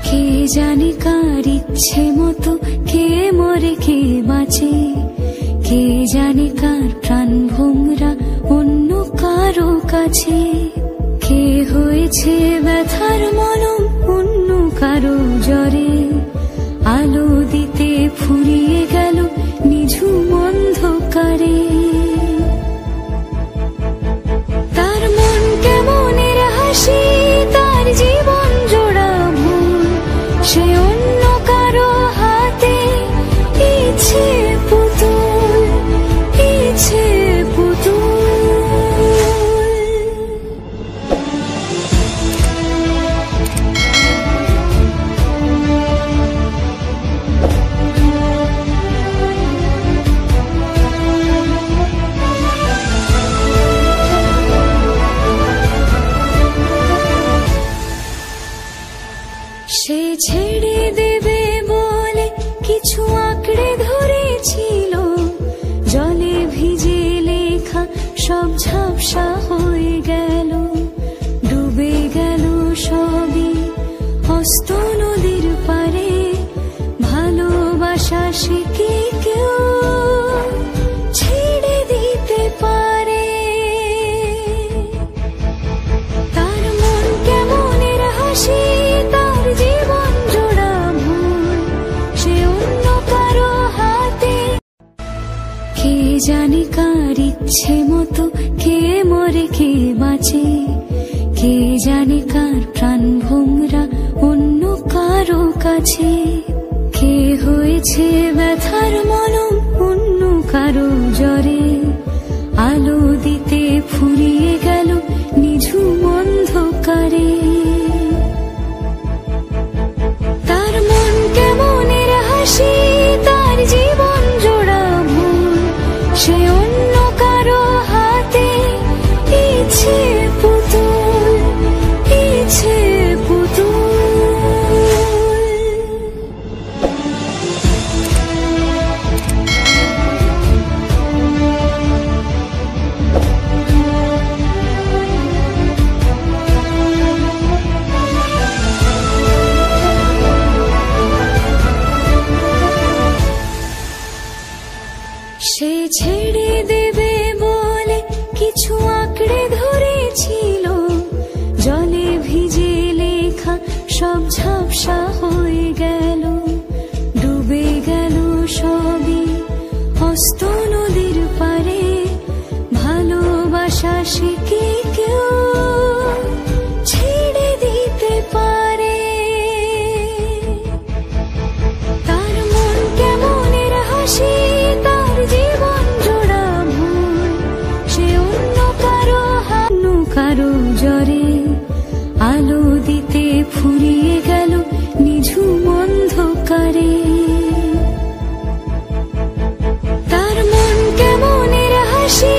কে জানে কার ইচ্ছে মতো কে মরে কে বাঁচে, কে জানে কার প্রাণ ভোমরা অন্য কারো কাছে। কে হয়েছে ব্যথার মলম অন্য কারো জ্বরে, আলো দিতে ফুরিয়ে গেল নিঝুম অন্ধকারে। তার মন কেমনের হাসি, তার জীবন জোড়া ভুল, সে অন্য কারো হাতে ইচ্ছে পুতুল, ইচ্ছে পুতুল। সে ছেড়ে দেবে বলে কিছু আঁকড়ে ধরেছিল, জলে ভিজে লেখা সব ঝাপসা হয়ে গেল, ডুবে গেল সবই অস্ত নদীর পারে। ভালোবাসা সে কি কেউ ছেড়ে দিতে পারে? তার মন কেমনের হাসি, তার জীবন জোড়া ভুল, সে অন্য কারো হাতে। কে জানে কার ইচ্ছে মতো কে মরে কে বাঁচে, কে জানে কার প্রাণ ভোমরা অন্য কারো কাছে। কে হয়েছে ব্যথার মলম অন্য কারো জ্বরে, আলো দিতে ফুরিয়ে গেল নিঝুম অন্ধকারে। তার মন কেমনের হাসি, তার জীবন জোড়া ভুল, সে অন্য কারো হাতে ইচ্ছে পুতুল, ইচ্ছে পুতুল। সে ছেড়ে দেবে বলে কিছু আঁকড়ে ধরেছিল, জলে ভিজে লেখা সব ঝাপসা হয়ে গেল, ডুবে গেল সবই অস্ত নদীর পারে। ভালোবাসা সে কি কেউ ছেড়ে দিতে পারে? তার মন কেমনের হাসি, তার জীবন জোড়া ভুল, সে অন্য কারো অন্য কারো জ্বরে, আলো দিতে ফুরিয়ে গেল নিঝুম অন্ধকারে। তার মন কেমনের হাসি,